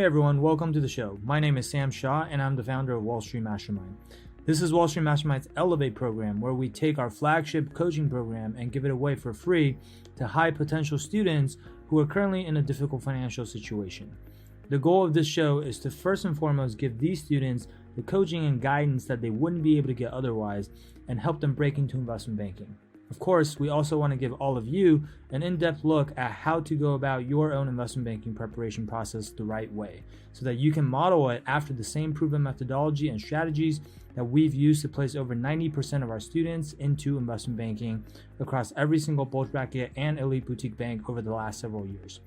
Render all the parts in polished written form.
Hey everyone, welcome to the show. My name is Sam Shaw and I'm the founder of Wall Street Mastermind. This is Wall Street Mastermind's Elevate program, where we take our flagship coaching program and give it away for free to high potential students who are currently in a difficult financial situation. The goal of this show is to first and foremost give these students the coaching and guidance that they wouldn't be able to get otherwise and help them break into investment banking. Of course, we also want to give all of you an in-depth look at how to go about your own investment banking preparation process the right way, so that you can model it after the same proven methodology and strategies that we've used to place over 90% of our students into investment banking across every single bulge bracket and elite boutique bank over the last several years.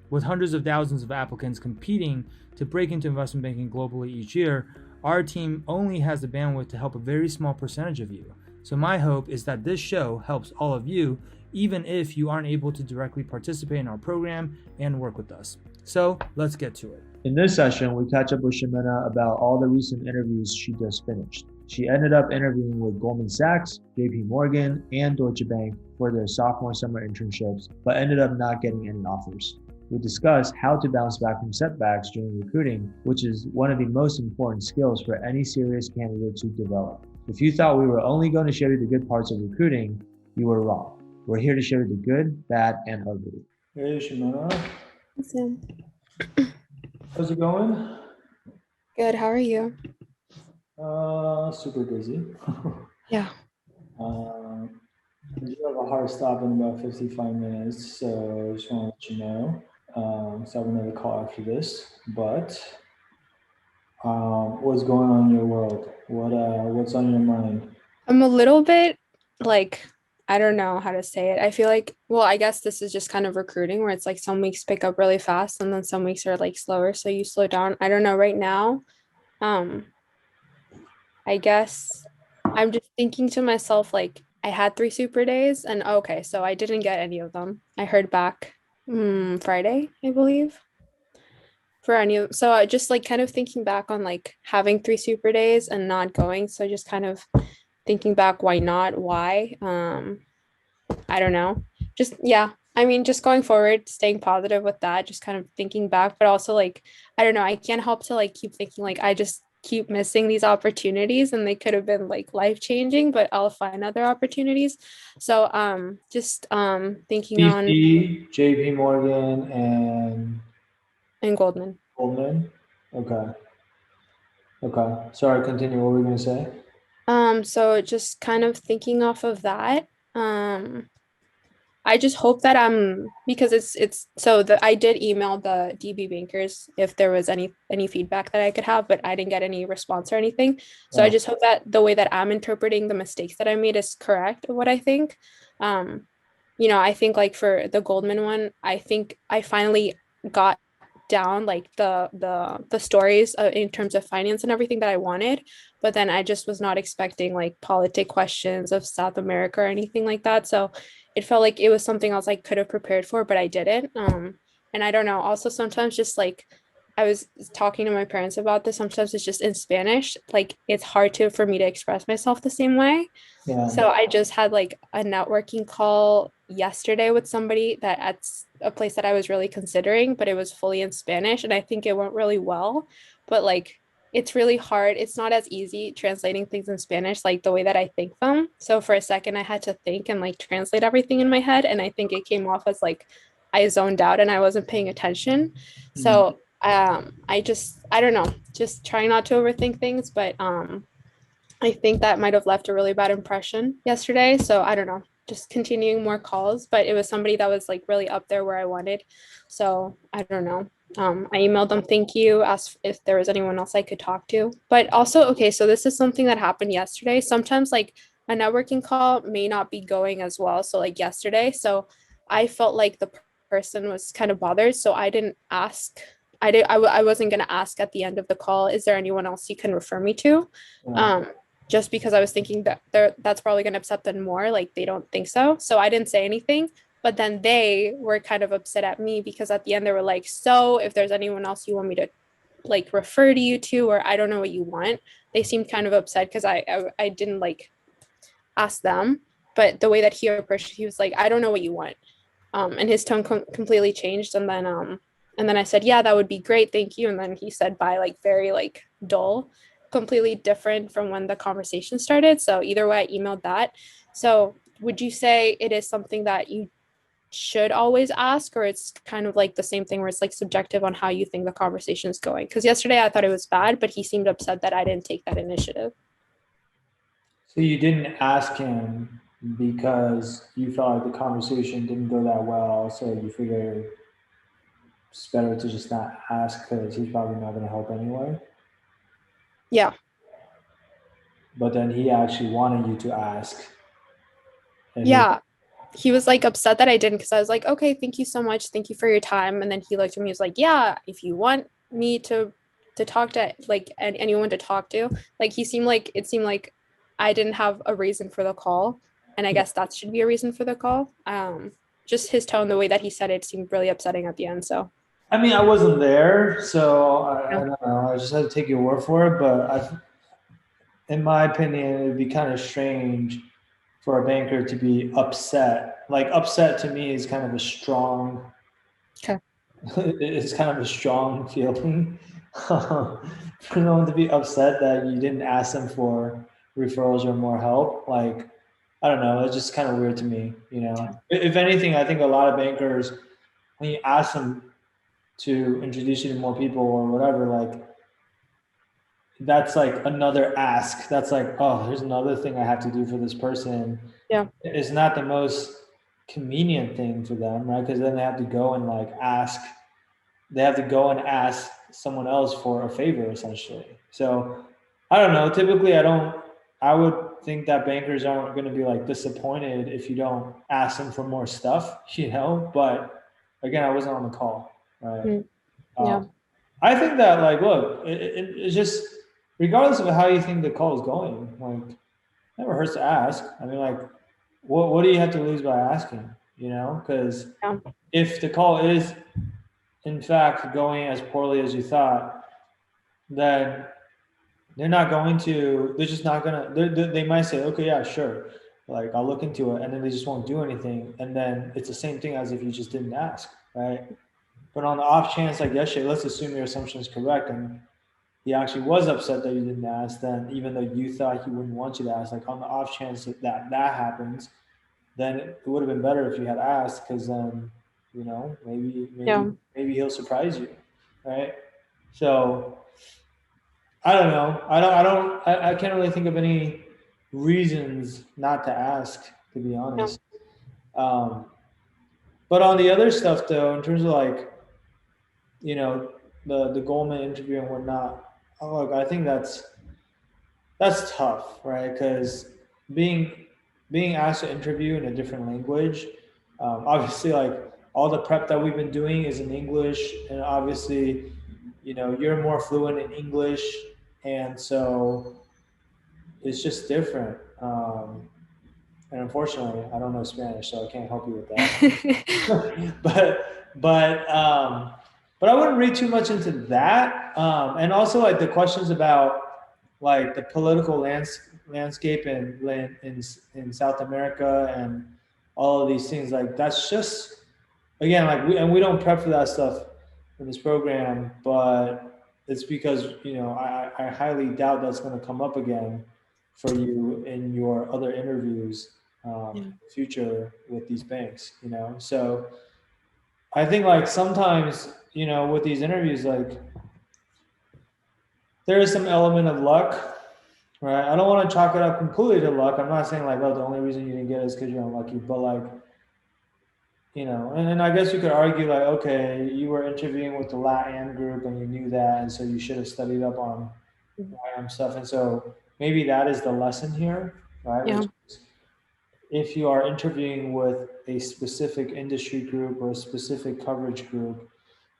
With hundreds of thousands of applicants competing to break into investment banking globally each year, our team only has the bandwidth to help a very small percentage of you. So my hope is that this show helps all of you, even if you aren't able to directly participate in our program and work with us. So let's get to it. In this session, we catch up with Ximena about all the recent interviews she just finished. She ended up interviewing with Goldman Sachs, JPMorgan, and Deutsche Bank for their sophomore summer internships, but ended up not getting any offers. We discuss how to bounce back from setbacks during recruiting, which is one of the most important skills for any serious candidate to develop. If you thought we were only going to show you the good parts of recruiting, you were wrong. We're here to show you the good, bad, and ugly. Hey, Ximena. Awesome. How's it going? Good. How are you? Super busy. Yeah. I do have a hard stop in about 55 minutes, so I just want to let you know. So I have another call after this, but what's going on in your world? What's on your mind? I'm a little bit like, I don't know how to say it. I feel like, well, I guess this is just kind of recruiting where it's like some weeks pick up really fast and then some weeks are like slower. So you slow down. I don't know right now. Um, I guess I'm just thinking to myself, like, I had 3 super days and okay, so I didn't get any of them. I heard back Friday, I believe. For any of so I just like kind of thinking back on like having 3 super days and not going. So just kind of thinking back, why not? Why? I don't know. Just yeah. I mean, just going forward, staying positive with that, just kind of thinking back, but also like, I don't know, I can't help to like keep thinking like I just keep missing these opportunities and they could have been like life changing, but I'll find other opportunities. So just thinking on BC, JP Morgan, in Goldman. Goldman. Okay. Okay. Sorry, continue. What were we going to say? So just kind of thinking off of that. I just hope that because it's so that I did email the DB bankers if there was any feedback that I could have, but I didn't get any response or anything. So I just hope that the way that I'm interpreting the mistakes that I made is correct of what I think. Um, I think like for the Goldman one, I think I finally got down like the stories in terms of finance and everything that I wanted, but then I just was not expecting like politic questions of South America or anything like that. So it felt like it was something else I could have prepared for, but I didn't. And I don't know. Also, sometimes just like I was talking to my parents about this. Sometimes it's just in Spanish. Like it's hard to for me to express myself the same way. Yeah. So I just had like a networking call yesterday with somebody that at a place that I was really considering, but it was fully in Spanish and I think it went really well. But like it's really hard. It's not as easy translating things in Spanish like the way that I think them. So for a second I had to think and like translate everything in my head and I think it came off as like I zoned out and I wasn't paying attention. So I don't know, just trying not to overthink things, but I think that might have left a really bad impression yesterday. So I don't know, just continuing more calls, but it was somebody that was like really up there where I wanted. So I don't know. I emailed them, thank you, asked if there was anyone else I could talk to. But also, okay, so this is something that happened yesterday. Sometimes like a networking call may not be going as well. So like yesterday, so I felt like the person was kind of bothered. So I didn't ask. I wasn't going to ask at the end of the call, is there anyone else you can refer me to? Just because I was thinking that that's probably going to upset them more. Like they don't think so. So I didn't say anything. But then they were kind of upset at me because at the end they were like, so if there's anyone else you want me to like refer to you to, or I don't know what you want. They seemed kind of upset because I didn't like ask them. But the way that he approached, he was like, I don't know what you want. And his tone completely changed. And then And then I said, yeah, that would be great. Thank you. And then he said bye, like very like dull, completely different from when the conversation started. So either way, I emailed that. So would you say it is something that you should always ask, or it's kind of like the same thing where it's like subjective on how you think the conversation is going? Because yesterday I thought it was bad, but he seemed upset that I didn't take that initiative. So you didn't ask him because you felt like the conversation didn't go that well, so you figured it's better to just not ask because he's probably not going to help anyway. Yeah. But then he actually wanted you to ask. And Yeah. He was like upset that I didn't, because I was like, okay, thank you so much. Thank you for your time. And then he looked at me, he was like, yeah, if you want me to talk to like anyone to talk to, like he seemed like it seemed like I didn't have a reason for the call. And I guess that should be a reason for the call. Just his tone, the way that he said it seemed really upsetting at the end. So I mean, I wasn't there, so I yeah. don't know. I just had to take your word for it. But in my opinion, it would be kind of strange for a banker to be upset. Like upset to me is kind of a strong. Okay. It's kind of a strong feeling for no one to be upset that you didn't ask them for referrals or more help. Like, I don't know. It's just kind of weird to me. If anything, I think a lot of bankers, when you ask them to introduce you to more people or whatever, like that's like another ask. That's like, oh, there's another thing I have to do for this person. Yeah. It's not the most convenient thing for them, right? Because then they have to go and like ask. They have to go and ask someone else for a favor, essentially. So I don't know. Typically, I don't. I would think that bankers aren't going to be like disappointed if you don't ask them for more stuff, But again, I wasn't on the call, right? Mm, yeah. Um, I think that like, look, it's just regardless of how you think the call is going, like, never hurts to ask. I mean, like, what do you have to lose by asking? Because Yeah. if the call is in fact going as poorly as you thought, then they're just not gonna, they might say, okay, yeah, sure. Like, I'll look into it. And then they just won't do anything. And then it's the same thing as if you just didn't ask, right? But on the off chance, like yesterday, let's assume your assumption is correct and he actually was upset that you didn't ask, then even though you thought he wouldn't want you to ask, like on the off chance that happens, then it would have been better if you had asked, because then, maybe Yeah. maybe he'll surprise you, right? So I don't know. I can't really think of any reasons not to ask, to be Yeah. honest. Um, but on the other stuff though, in terms of like, you know, the Goldman interview and whatnot, look, I think that's tough, right? Because being being asked to interview in a different language, obviously, like all the prep that we've been doing is in English, and obviously, you're more fluent in English, and so it's just different. And unfortunately, I don't know Spanish, so I can't help you with that. But I wouldn't read too much into that. And also, like the questions about like the political landscape in South America and all of these things, like that's just, again, like we don't prep for that stuff in this program, but it's because I highly doubt that's going to come up again for you in your other interviews, Yeah. future with these banks. So I think like sometimes with these interviews, like there is some element of luck. Right. I don't want to chalk it up completely to luck. I'm not saying like, oh, the only reason you didn't get it is because you're unlucky, but like, and I guess you could argue like, okay, you were interviewing with the LATAM group and you knew that, and so you should have studied up on LATAM stuff. And so maybe that is the lesson here, right? Yeah. Which is if you are interviewing with a specific industry group or a specific coverage group,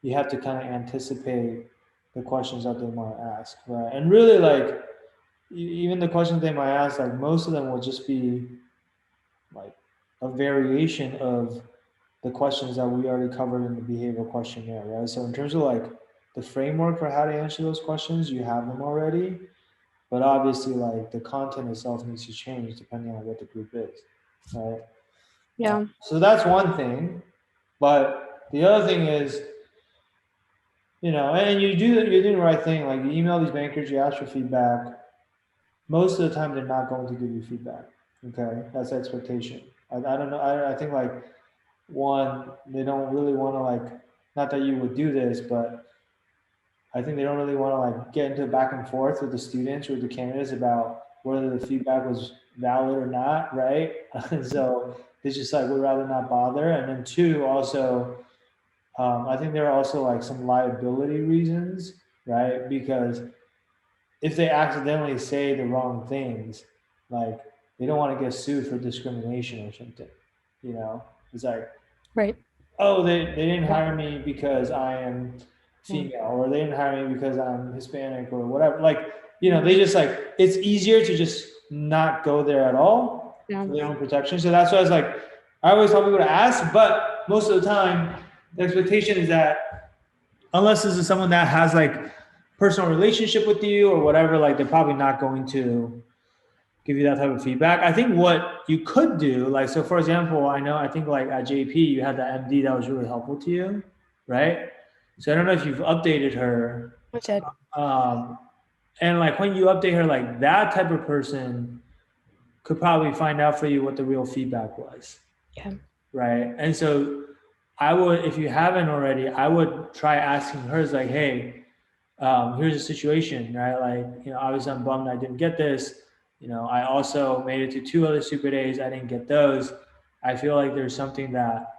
you have to kind of anticipate the questions that they might ask, right? And really like, even the questions they might ask, like most of them will just be like a variation of the questions that we already covered in the behavioral questionnaire, right? So in terms of like the framework for how to answer those questions, you have them already, but obviously like the content itself needs to change depending on what the group is, right? Yeah. So that's one thing, but the other thing is And you're doing the right thing. Like you email these bankers, you ask for feedback. Most of the time, they're not going to give you feedback. Okay, that's the expectation. I don't know. I think like one, they don't really want to like. Not that you would do this, but I think they don't really want to like get into back and forth with the students or with the candidates about whether the feedback was valid or not, right? And so they just like would rather not bother. And then two, also, I think there are also like some liability reasons, right? Because if they accidentally say the wrong things, like they don't want to get sued for discrimination or something. It's like, Right. oh, they didn't Yeah. hire me because I am Yeah. female, or they didn't hire me because I'm Hispanic or whatever. Like, they just like, it's easier to just not go there at all Yeah. for their own protection. So that's why I was like, I always tell people to ask, but most of the time, the expectation is that unless this is someone that has like personal relationship with you or whatever, like they're probably not going to give you that type of feedback. I think what you could do, like, so for example, I think like at JP, you had the MD that was really helpful to you, right? So I don't know if you've updated her. Which did. Um, and like when you update her, like that type of person could probably find out for you what the real feedback was. Yeah. Right. And so I would, if you haven't already, I would try asking her, like, hey, here's the situation, right? Like, obviously I'm bummed I didn't get this. I also made it to 2 other super days. I didn't get those. I feel like there's something that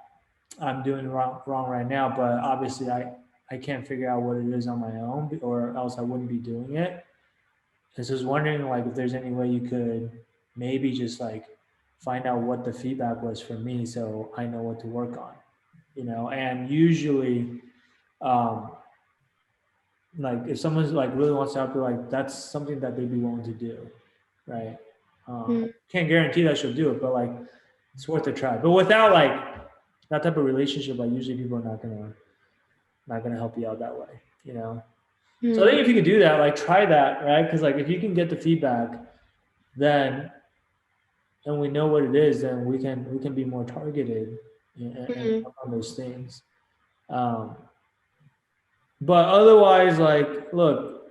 I'm doing wrong right now, but obviously I can't figure out what it is on my own, or else I wouldn't be doing it. And so I was wondering like if there's any way you could maybe just like find out what the feedback was for me so I know what to work on, and usually um, like if someone's like really wants to help you, like that's something that they'd be willing to do, right? Mm. Can't guarantee that she'll do it, but like it's worth a try. But without like that type of relationship, like usually people are not gonna help you out that way, So I think Mm. if you could do that, like try that, right? Because like if you can get the feedback, then and we know what it is, then we can be more targeted and Mm. work on those things. Um, but otherwise, like, look,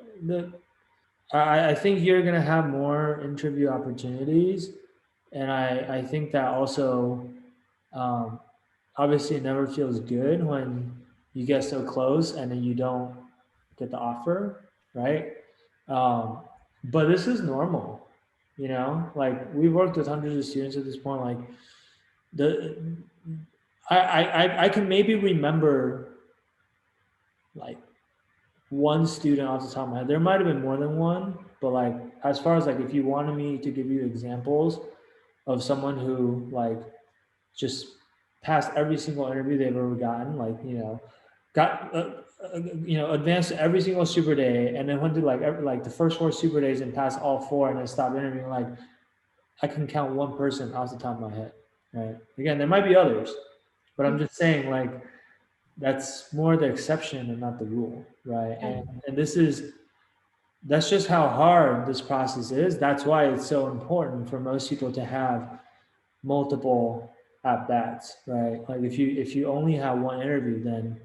I think you're gonna have more interview opportunities, and I think that also, um, obviously, it never feels good when you get so close and then you don't get the offer, right? Um, but this is normal, Like we've worked with hundreds of students at this point. Like the I can maybe remember like one student off the top of my head. There might have been more than one, but like as far as like if you wanted me to give you examples of someone who like just passed every single interview they've ever gotten, like got advanced to every single super day, and then went through like the first 4 super days and passed all 4, and then stopped interviewing. Like I can count one person off the top of my head. Right. Again, there might be others, but I'm just saying like that's more the exception and not the rule, right? Yeah. And that's just how hard this process is. That's why it's so important for most people to have multiple at bats, right? Like if you only have one interview, then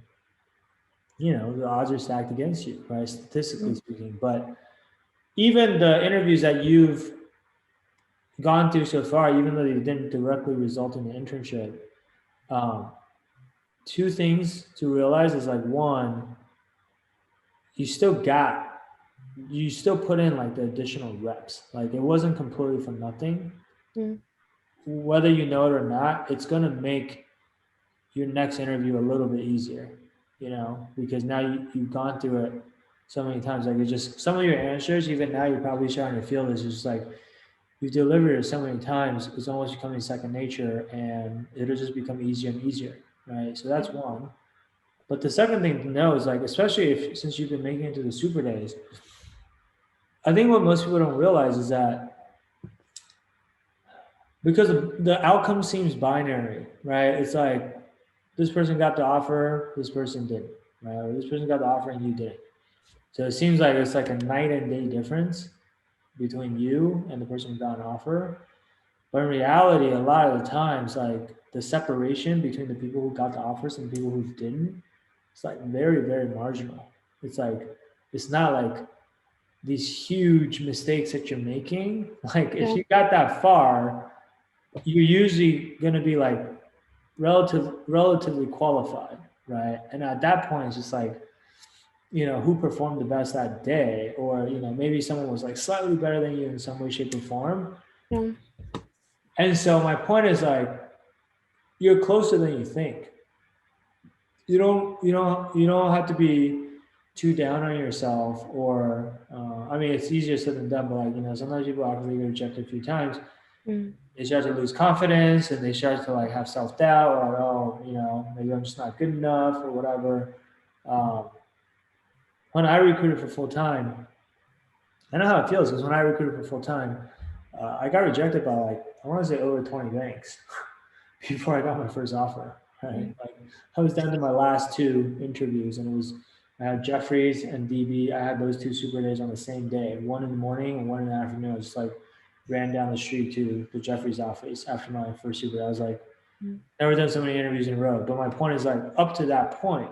the odds are stacked against you, right? Statistically Mm. speaking. But even the interviews that you've gone through so far, even though they didn't directly result in an internship, um, two things to realize is like one, you still got you still put in like the additional reps. Like it wasn't completely for nothing. Mm. Whether you know it or not, it's gonna make your next interview a little bit easier, because now you've gone through it so many times. Like it's just some of your answers, even now you're probably starting to feel this. Is just like you've delivered it so many times, it's almost becoming second nature, and it'll just become easier and easier, right? So that's one. But the second thing to know is like, especially if since you've been making it to the super days, I think what most people don't realize is that because the outcome seems binary, right? It's like this person got the offer, this person didn't, right? Or this person got the offer and you didn't. So it seems like it's like a night and day difference between you and the person who got an offer. But in reality, a lot of the times, like the separation between the people who got the offers and the people who didn't, it's like very, very marginal, it's like, it's not like these huge mistakes that you're making. Like if Yeah. you got that far, you're usually going to be like relatively qualified, right? And at that point, it's just like, who performed the best that day, or maybe someone was like slightly better than you in some way, shape, or form. Yeah. And so my point is like, you're closer than you think. You don't have to be too down on yourself, or I mean, it's easier said than done, but like, sometimes people after they get rejected a few times, Mm. they start to lose confidence, and they start to like have self-doubt, or like, oh, maybe I'm just not good enough or whatever. um, when I recruited for full time, I know how it feels, because when I recruited for full time, I got rejected by like, I want to say over 20 banks before I got my first offer. Right, Mm. like I was down to my last two interviews, and it was, I had Jeffries and DB. I had those two super days on the same day, one in the morning and one in the afternoon. I just like ran down the street to the Jeffries office after my first super day. I was like, Mm. never done so many interviews in a row. But my point is like, up to that point,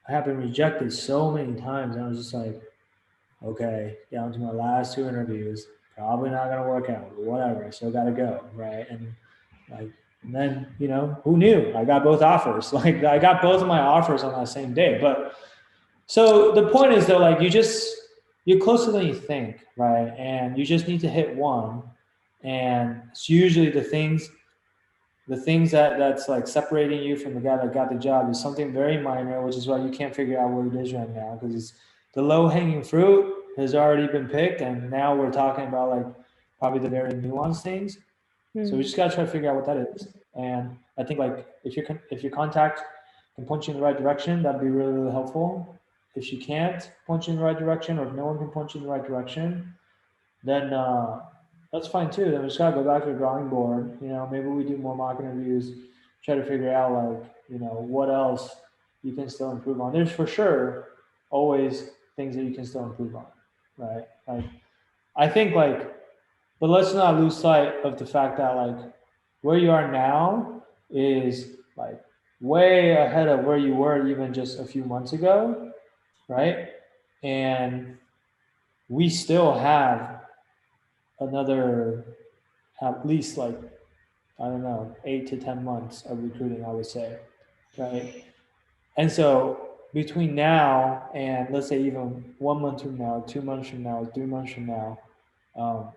I have been rejected so many times, and I was just like, okay, down to my last two interviews, probably not gonna work out, but whatever, I still gotta go, right? And like, and then, who knew? I got both offers. Like I got both of my offers on that same day. But so the point is though, like you're closer than you think, right? And you just need to hit one. And it's usually the things that's like separating you from the guy that got the job is something very minor, which is why you can't figure out what it is right now, because it's the low hanging fruit has already been picked, and now we're talking about like probably the very nuanced things. So we Mm. just gotta try to figure out what that is. And I think like if your contact can point you in the right direction, that'd be really really helpful. If she can't point you in the right direction, or if no one can point you in the right direction, then that's fine too. Then we just gotta go back to the drawing board. Maybe we do more mock interviews, try to figure out like, what else you can still improve on. There's for sure always things that you can still improve on, right? Like I think like, but let's not lose sight of the fact that like where you are now is like way ahead of where you were even just a few months ago, right? And we still have another at least like, I don't know, 8 to 10 months of recruiting, I would say, right? And so between now and let's say even 1 month from now, 2 months from now, 3 months from now, um,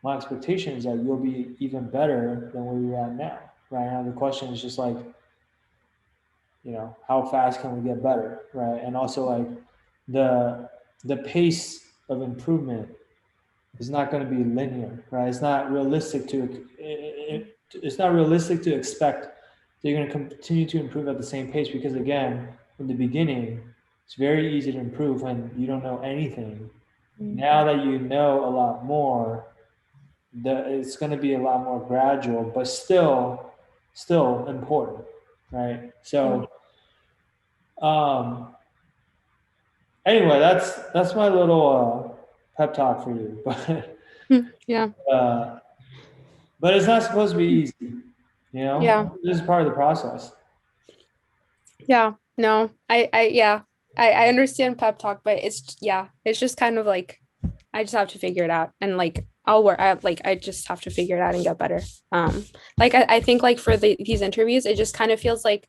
my expectation is that you'll be even better than where you're at now. Right now, the question is just like, how fast can we get better, right? And also like the the pace of improvement is not going to be linear, right? It's not realistic it's not realistic to expect that you're going to continue to improve at the same pace, because again, in the beginning, it's very easy to improve when you don't know anything. Mm. Now that you know a lot more, it's going to be a lot more gradual, but still important, right? Yeah. So um, anyway, that's my little pep talk for you, but Mm. Yeah. uh, but it's not supposed to be easy. Yeah. This is part of the process. Yeah. No, yeah. I understand pep talk, but yeah, it's just kind of like I just have to figure it out, and like I'll work. I just have to figure it out and get better. Like I think like for these interviews, it just kind of feels like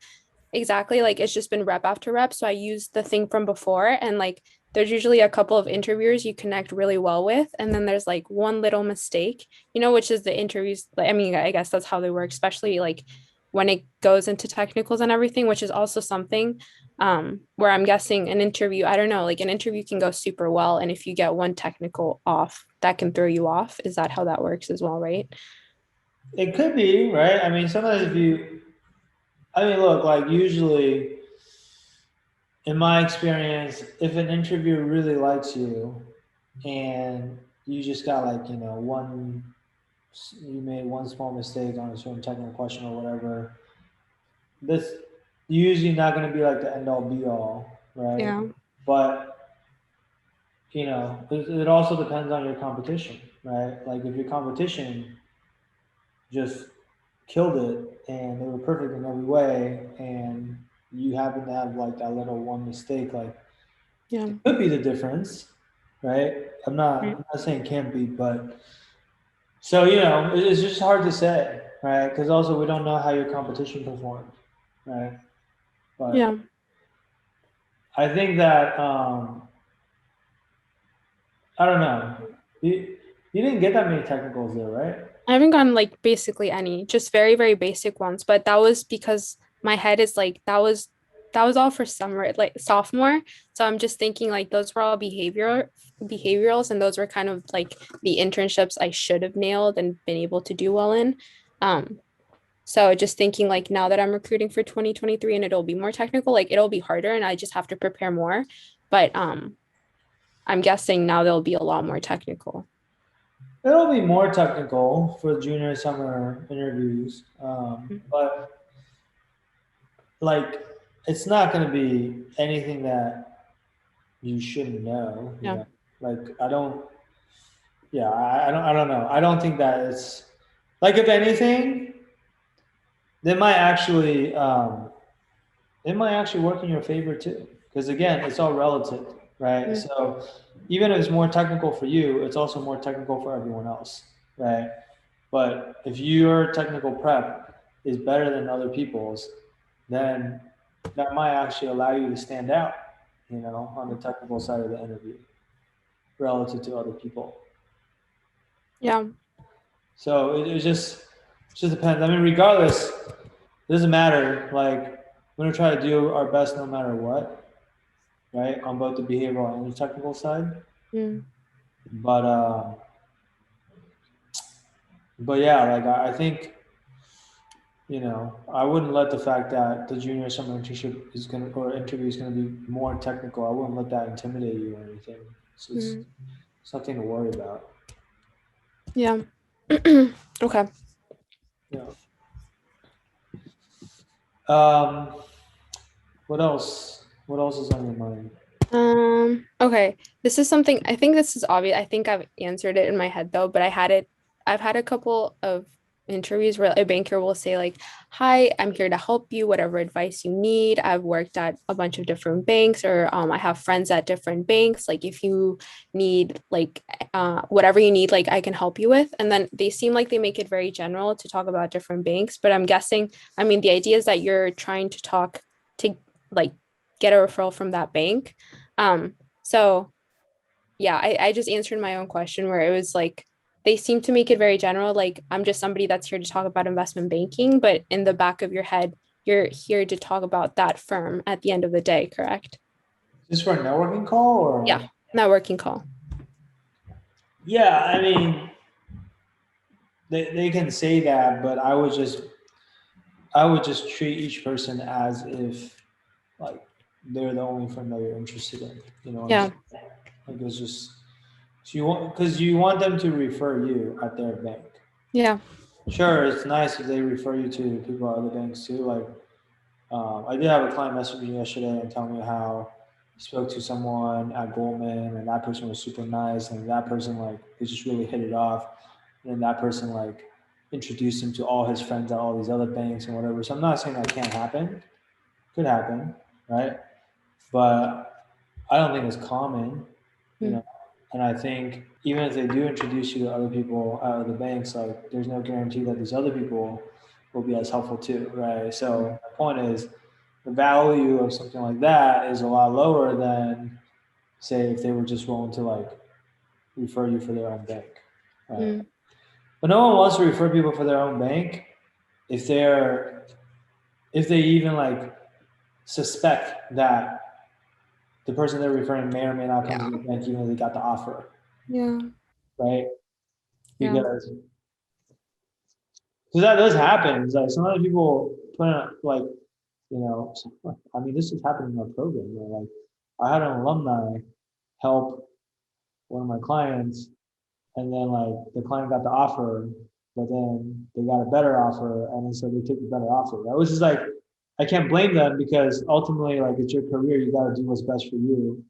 exactly like it's just been rep after rep. So I use the thing from before, and like there's usually a couple of interviewers you connect really well with, and then there's like one little mistake, which is the interviews. Like, I mean, I guess that's how they work, especially like when it goes into technicals and everything, which is also something where I'm guessing an interview, I don't know, like an interview can go super well, and if you get one technical off, that can throw you off. Is that how that works as well, right? It could be, right? I mean, sometimes I mean, look, like usually, in my experience, if an interviewer really likes you, and you just got like, you made one small mistake on a certain technical question or whatever, this usually not going to be like the end all be all, right? Yeah. But it also depends on your competition, right? Like if your competition just killed it and they were perfect in every way, and you happen to have like that little one mistake, like Yeah. Could be the difference, right? Right. I'm not saying can't be, but so you know, it's just hard to say, right? Because also we don't know how your competition performed, right? But Yeah. I think that I don't know. You didn't get that many technicals there, right? I haven't gotten like basically any, just very, very basic ones. But that was because my head is like that was all for summer, like sophomore. So I'm just thinking like those were all behaviorals, and those were kind of like the internships I should have nailed and been able to do well in. Um, so just thinking like now that I'm recruiting for 2023 and it'll be more technical, like it'll be harder and I just have to prepare more. But I'm guessing now they'll be a lot more technical. It'll be more technical for junior summer interviews, but like it's not going to be anything that you shouldn't know. You Yeah. know, like I don't. Yeah, I don't know. I don't think that it's like if anything, they might actually it might actually work in your favor too. Because again, it's all relative, right? Mm, So even if it's more technical for you, it's also more technical for everyone else, right? But if your technical prep is better than other people's, then that might actually allow you to stand out, you know, on the technical side of the interview relative to other people. yeah. So it just depends. I mean, regardless, it doesn't matter. Like we're gonna try to do our best no matter what, right? On both the behavioral and the technical side. Mm, But but yeah, like I think you know I wouldn't let the fact that the junior summer internship is gonna or interview is gonna be more technical. I wouldn't let that intimidate you or anything. So mm, it's nothing to worry about. yeah. Okay. Yeah. Um. What else? What else is on your mind? Okay. This is something I think this is obvious. I think I've answered it in my head though, but I've had a couple of interviews where a banker will say like, "Hi, I'm here to help you, whatever advice you need. I've worked at a bunch of different banks, or I have friends at different banks. Like if you need like whatever you need, like I can help you with." And then they seem like they make it very general to talk about different banks, but I'm guessing, I mean, the idea is that you're trying to talk to like get a referral from that bank. So yeah, I just answered my own question where it was like they seem to make it very general, like I'm just somebody that's here to talk about investment banking, but in the back of your head, you're here to talk about that firm at the end of the day, correct? Just for a networking call Yeah, or? networking call. Yeah, I mean, they can say that, but I would just treat each person as if like they're the only firm that you're interested in. You know what I'm Yeah, saying? Like it's just so you want because you want them to refer you at their bank. yeah, Sure, it's nice if they refer you to people at other banks too. Like I did have a client message me yesterday and tell me how he spoke to someone at Goldman and that person was super nice and that person like they just really hit it off and then that person like introduced him to all his friends at all these other banks and whatever. So I'm not saying that can't happen. Could happen, right? But I don't think it's common, you mm, know. And I think even if they do introduce you to other people out of the banks, like there's no guarantee that these other people will be as helpful too, right? So the point is the value of something like that is a lot lower than say if they were just willing to like refer you for their own bank, right? mm, But no one wants to refer people for their own bank if if they even like suspect that the person they're referring may or may not come to the yeah, bank even though they got the offer, yeah, right? yeah, Because that does happen. It's like sometimes people put in like you know, I mean this is happening in our program. You know, like I had an alumni help one of my clients, and then like the client got the offer, but then they got a better offer, and then so they took the better offer. Right? Which is like I can't blame them because ultimately like it's your career. You got to do what's best for you.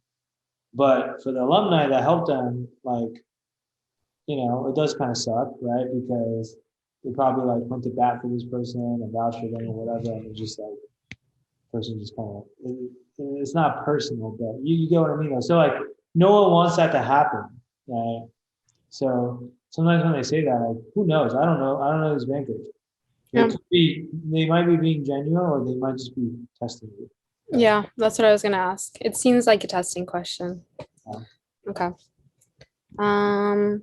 But for the alumni that helped them, like you know, it does kind of suck, right? Because they probably like went to bat for this person and vouched for them or whatever, and it's just like person just kind of, it's not personal, but you get what I mean though. So like no one wants that to happen, right? So sometimes when they say that, like who knows? I don't know. I don't know these bankers. Yeah. They might be being genuine or they might just be testing you. Yeah, that's what I was gonna ask. It seems like a testing question. Yeah. Okay.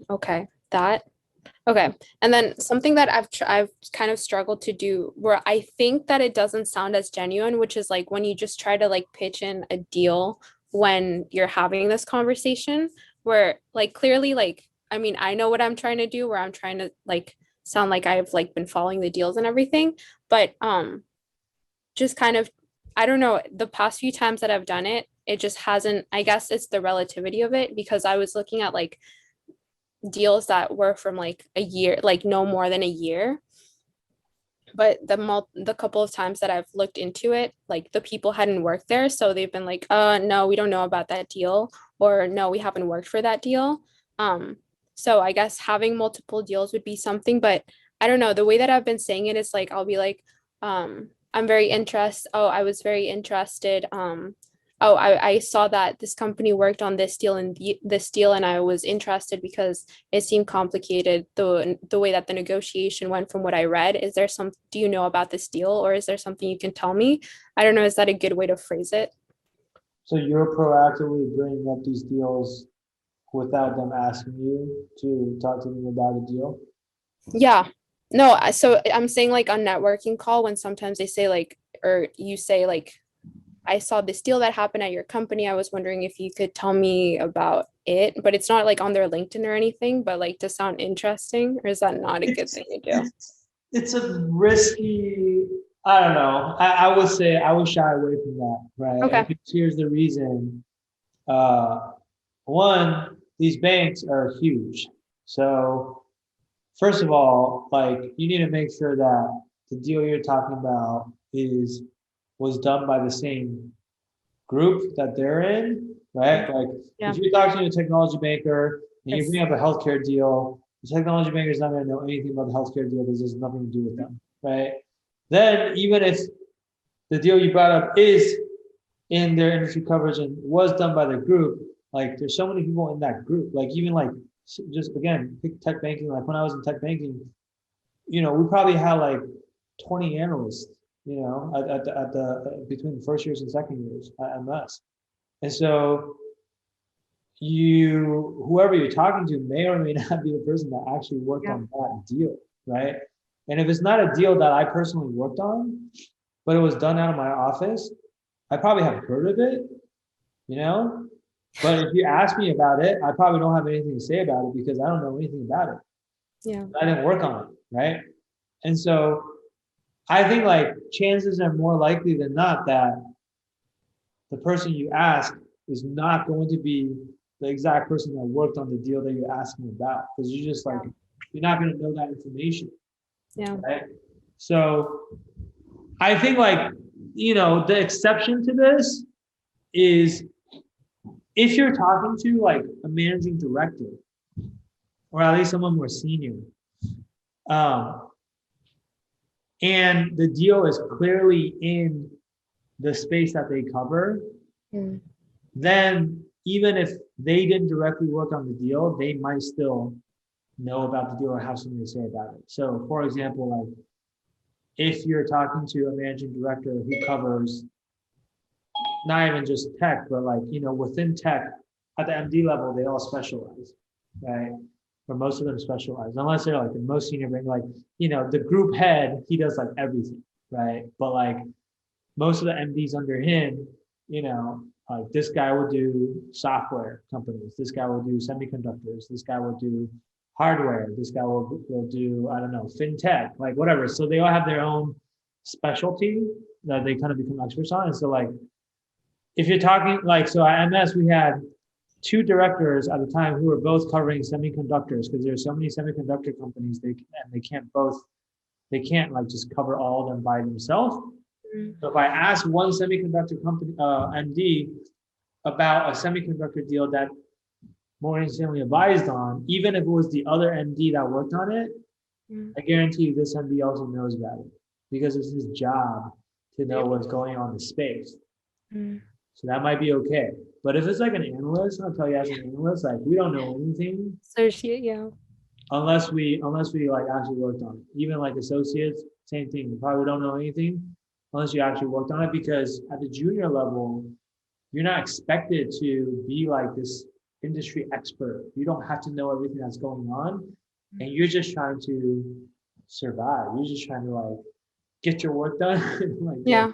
Okay. That. Okay. And then something that I've kind of struggled to do where I think that it doesn't sound as genuine, which is like when you just try to like pitch in a deal when you're having this conversation where like clearly like I mean, I know what I'm trying to do where I'm trying to like sound like I've like been following the deals and everything, but just kind of I don't know, the past few times that I've done it, it just hasn't, I guess it's the relativity of it because I was looking at like deals that were from like a year, like no more than a year. But the couple of times that I've looked into it, like the people hadn't worked there, so they've been like, no, we don't know about that deal, or no, we haven't worked for that deal. So I guess having multiple deals would be something, but I don't know. The way that I've been saying it is like I'll be like, I'm very interested. Oh, I was very interested. Oh, I saw that this company worked on this deal and this deal, and I was interested because it seemed complicated the way that the negotiation went from what I read. Is there some, do you know about this deal or is there something you can tell me? I don't know, is that a good way to phrase it? So you're proactively bringing up these deals without them asking you to talk to them about a deal? Yeah. No, so I'm saying like on networking call when sometimes they say like, or you say like, I saw this deal that happened at your company. I was wondering if you could tell me about it, but it's not like on their LinkedIn or anything, but like to sound interesting, or is that not a good thing to do? It's a risky, I don't know. I would say I would shy away from that, right? Okay. And here's the reason. One, these banks are huge. So first of all, like you need to make sure that the deal you're talking about was done by the same group that they're in, right? Like Yeah. if you're talking to a technology banker and you Yes. bring up a healthcare deal, the technology banker is not going to know anything about the healthcare deal because there's nothing to do with them, right? Then even if the deal you brought up is in their industry coverage and was done by the group, like there's so many people in that group, like even like just again, pick tech banking, like when I was in tech banking, we probably had like 20 analysts, at the between the first years and second years at MS. And so whoever you're talking to may or may not be the person that actually worked on that deal, right? And if it's not a deal that I personally worked on, but it was done out of my office, I probably have heard of it, you know? But if you ask me about it, I probably don't have anything to say about it because I don't know anything about it. Yeah. I didn't work on it, right? And so I think like chances are more likely than not that the person you ask is not going to be the exact person that worked on the deal that you're asking about because you just like you're not going to know that information. Yeah. Right. So I think like the exception to this is if you're talking to like a managing director or at least someone more senior, and the deal is clearly in the space that they cover, then even if they didn't directly work on the deal, they might still know about the deal or have something to say about it. So for example, like if you're talking to a managing director who covers not even just tech, but like, within tech at the MD level, they all specialize, right? Or most of them specialize, unless they're like the most senior rank, like, the group head, he does like everything, right? But like most of the MDs under him, like this guy will do software companies, this guy will do semiconductors, this guy will do hardware, this guy will do, I don't know, fintech, like whatever. So they all have their own specialty that they kind of become experts on. And so like, if you're talking like, so at MS, we had two directors at the time who were both covering semiconductors because there's so many semiconductor companies they can't like just cover all of them by themselves. So if I ask one semiconductor company MD about a semiconductor deal that Morgan Stanley advised on, even if it was the other MD that worked on it, I guarantee you this MD also knows about it because it's his job to know what's going on in the space. Mm. So that might be okay. But if it's like an analyst, I'll tell you as an analyst, like we don't know anything So yeah. unless we like actually worked on it. Even like associates, same thing. You probably don't know anything unless you actually worked on it, because at the junior level, you're not expected to be like this industry expert. You don't have to know everything that's going on, and you're just trying to survive. You're just trying to like get your work done. Like, Yeah.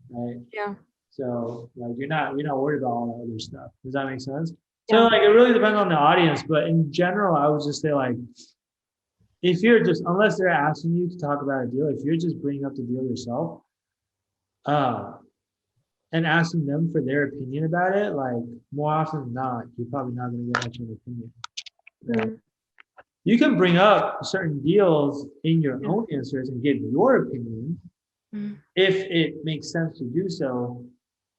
right. Yeah. So like you're not worried about all that other stuff. Does that make sense? So Yeah. like it really depends on the audience, but in general, I would just say like if you're just, unless they're asking you to talk about a deal, if you're just bringing up the deal yourself, uh, and asking them for their opinion about it, like more often than not, you're probably not going to get much of an opinion. Right? Mm. You can bring up certain deals in your Yeah. own answers and give your opinion Mm. if it makes sense to do so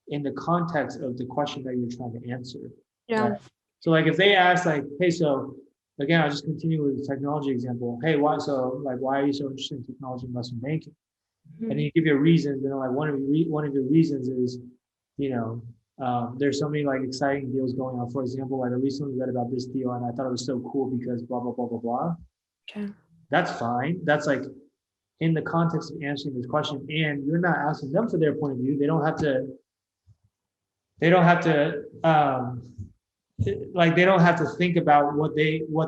in the context of the question that you're trying to answer. Yeah. Right? So like if they ask like, hey, so again, I'll just continue with the technology example. Hey, why are you so interested in technology investment banking? And then you give you a reason, then like one of the reasons is, there's so many like exciting deals going on. For example, like I recently read about this deal and I thought it was so cool because blah blah blah blah blah. Okay. That's fine. That's like in the context of answering this question, and you're not asking them for their point of view. They don't have to. They don't have to. Like they don't have to think about what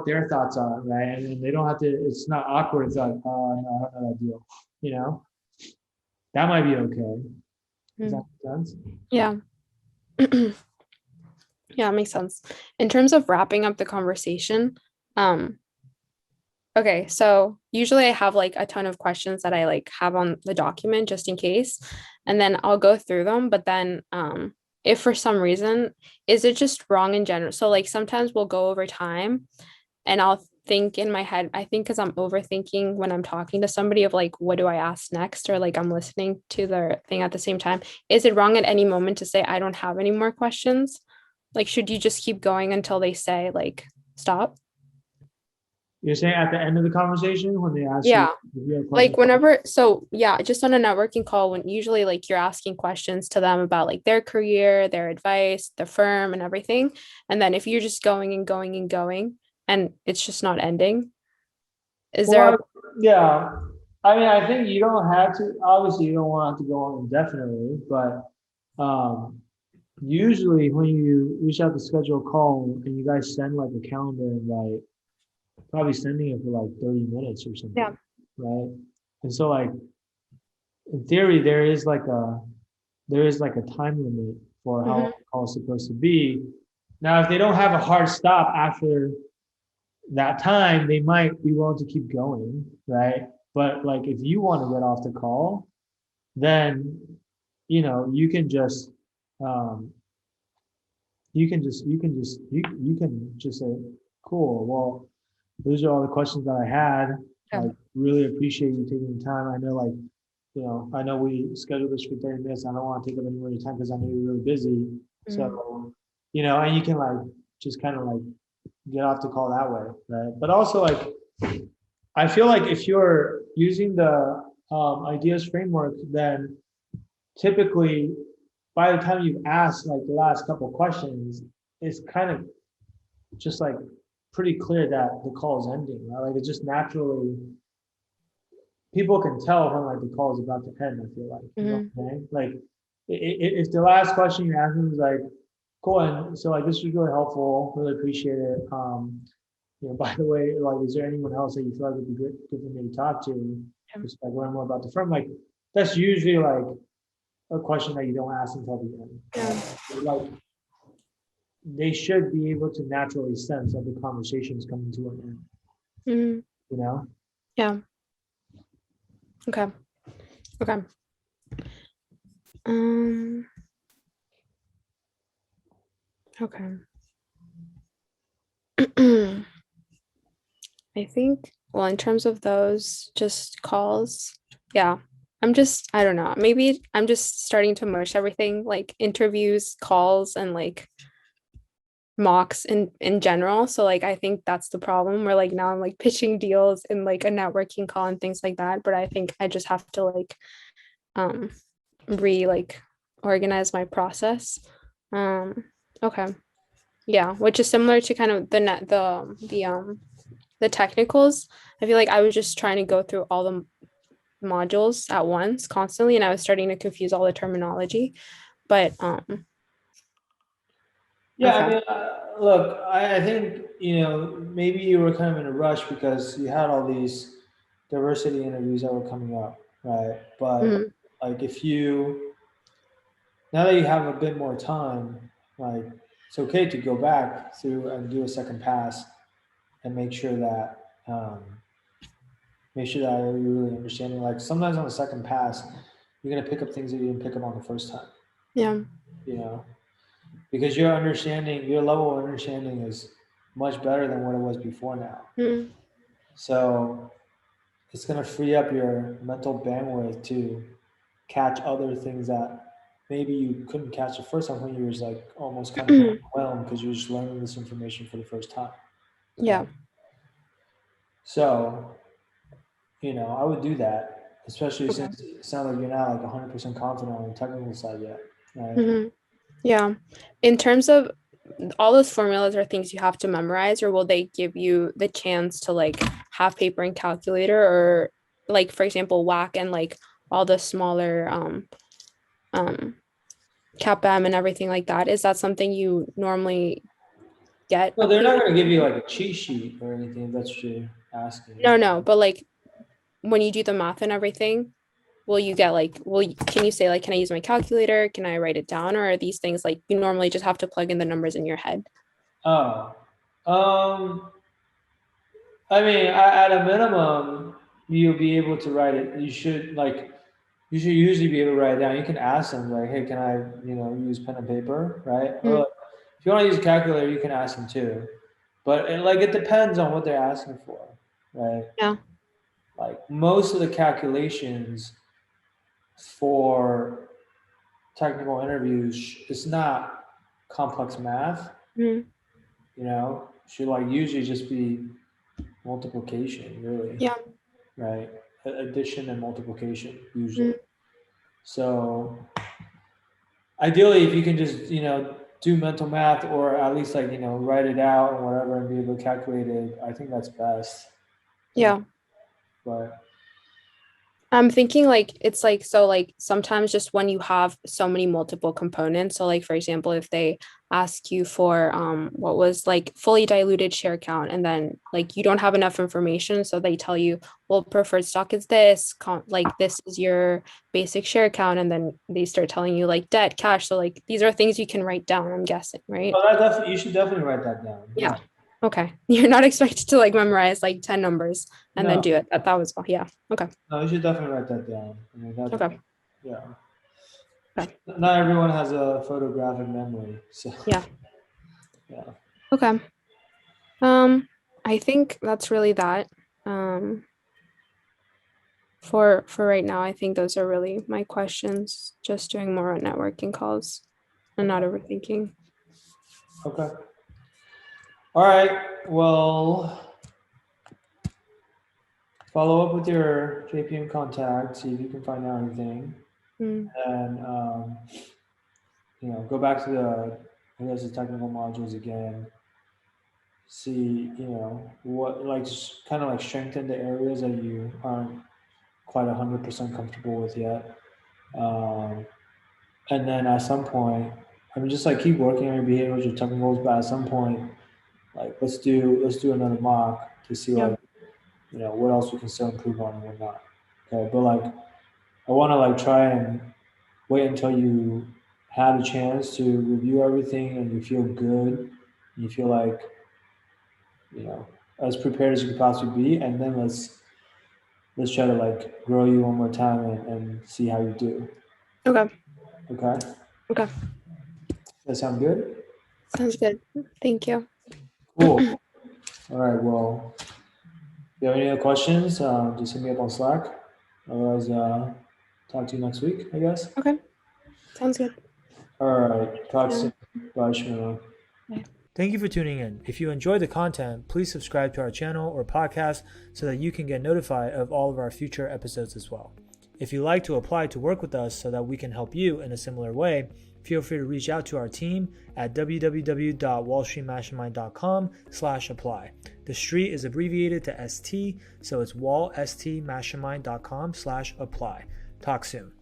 their thoughts are, right? And they don't have to. It's not awkward. It's like, oh no, I don't know that deal. You know, that might be okay. Does that make sense? Yeah. Yeah, it makes sense. In terms of wrapping up the conversation, okay, so usually I have like a ton of questions that I like have on the document just in case, and then I'll go through them, but then if for some reason, is it just wrong in general? So like sometimes we'll go over time and I'll think in my head, I think because I'm overthinking when I'm talking to somebody of like, what do I ask next? Or like I'm listening to their thing at the same time. Is it wrong at any moment to say, I don't have any more questions? Like, should you just keep going until they say like, stop? You're saying at the end of the conversation when they ask you Yeah. if you have Like questions? whenever, so yeah, just on a networking call, when usually like you're asking questions to them about like their career, their advice, the firm and everything. And then if you're just going and going and going and it's just not ending, is there Well, yeah. I mean, I think you don't have to. Obviously, you don't want to go on indefinitely, but usually when you reach out to schedule a call and you guys send like a calendar invite, probably sending it for like 30 minutes or yeah. something, right? And so like in theory, there is like a time limit for how long Mhm. the call is supposed to be. Now, if they don't have a hard stop after that time, they might be willing to keep going, right? But like if you want to get off the call, then you can just um, you can just say, cool, well, those are all the questions that I had. Yeah. Like really appreciate you taking the time. I know like I know we scheduled this for 30 minutes. I don't want to take up any more of your time because I know you're really busy. Mm. So, and you can like just kind of like get off the call that way, right? But also like I feel like if you're using the ideas framework, then typically by the time you've asked like the last couple of questions, it's kind of just like pretty clear that the call is ending, right? Like it just naturally people can tell when like the call is about to end. I feel like you know what I'm saying? Like if the last question you asked them is like, cool, and so like this was really helpful, really appreciate it. By the way, like, is there anyone else that you feel like would be good for me to talk to? Yeah. Just like learn more about the firm. Like that's usually like a question that you don't ask until the end. Yeah. Like they should be able to naturally sense that the conversation is coming to an end. Mhm. You know? Yeah. Okay. Okay. Um, okay. I think, well, in terms of those just calls, yeah, I don't know. Maybe I'm just starting to mush everything like interviews, calls, and like mocks in general. So like I think that's the problem where like now I'm like pitching deals in like a networking call and things like that. But I think I just have to like um organize my process. Okay. Yeah, which is similar to kind of the technicals. I feel like I was just trying to go through all the modules at once constantly, and I was starting to confuse all the terminology. But Yeah, I okay. mean, look, I think, maybe you were kind of in a rush because you had all these diversity interviews that were coming up, right? But Mhm. like now that you have a bit more time, like it's okay to go back through and do a second pass and make sure that you're really understanding. Like sometimes on the second pass, you're gonna pick up things that you didn't pick up on the first time, Yeah. you know, because your level of understanding is much better than what it was before now. Mhm. So it's gonna free up your mental bandwidth to catch other things that maybe you couldn't catch the first time when you was like almost kind of overwhelmed because you're just learning this information for the first time. Right? Yeah. So, I would do that, especially Okay. since it sounds like you're not like 100% confident on the technical side yet. Right? Mhm. Yeah. In terms of all those formulas are things you have to memorize, or will they give you the chance to have paper and calculator, or for example, whack and all the smaller um CAPM and everything like that? Is that something you normally get No, a they're not paper? going to give you like a cheat sheet or anything if that's what you're asking. No, no, but when you do the math and everything, will you get can you say can I use my calculator? Can I write it down? Or are these things you normally just have to plug in the numbers in your head? Oh, um, I mean, at a minimum, you'll be able to write it. You should usually be able to write it down. You can ask them like, "Hey, can I, use pen and paper?" Right? Or Mm, like, if you want to use a calculator, you can ask them too. But it depends on what they're asking for, right? yeah. Like most of the calculations for technical interviews, it's not complex math. Mm, Should like usually just be multiplication, really, yeah. right? Addition and multiplication usually. Mm, So ideally, if you can just do mental math or at least write it out and whatever and be able to calculate it, I think that's best. yeah. But I'm thinking it's so sometimes just when you have so many multiple components. So for example, if they ask you for what was fully diluted share count, and then you don't have enough information, so they tell you, well, preferred stock is this, this is your basic share count, and then they start telling you debt, cash. So these are things you can write down, I'm guessing, right? oh, you should definitely write that down. Yeah. Okay. You're not expected to memorize 10 numbers and then No, do it. That was all. Yeah. Okay. no, you should definitely write that down. I mean, Okay. yeah. Okay. Not everyone has a photographic memory, so Yeah. yeah. Okay. I think that's really that. Um, for right now, I think those are really my questions. Just doing more on networking calls and not Okay. overthinking. Okay. All right. Well, follow up with your JPM contact, see if you can find out anything, Mm, and go back to the technical modules again. See, what just kind of strengthen the areas that you aren't quite 100% comfortable with yet. Um, and then at some point, I mean, just keep working on your behaviors, your technicals, but at some point, let's do another mock to see yeah. what else we can still improve on and whatnot. Okay, but I want to try and wait until you had a chance to review everything and you feel good, and you feel you know as prepared as you could possibly be, and then let's try to grow you one more time and see how you do. Okay. Okay, Okay. that sound good? Sounds good. Thank you. Cool. All right. Well, if you have any other questions, just hit me up on Slack. Otherwise, talk to you next week, I guess. Okay. Sounds good. All right. Talk Yeah. soon. Bye, Ximena. Bye. Thank you for tuning in. If you enjoyed the content, please subscribe to our channel or podcast so that you can get notified of all of our future episodes as well. If you'd like to apply to work with us so that we can help you in a similar way, feel free to reach out to our team at www.wallstreetmastermind.com/apply. The street is abbreviated to ST, so it's wallstmastermind.com/apply. Talk soon.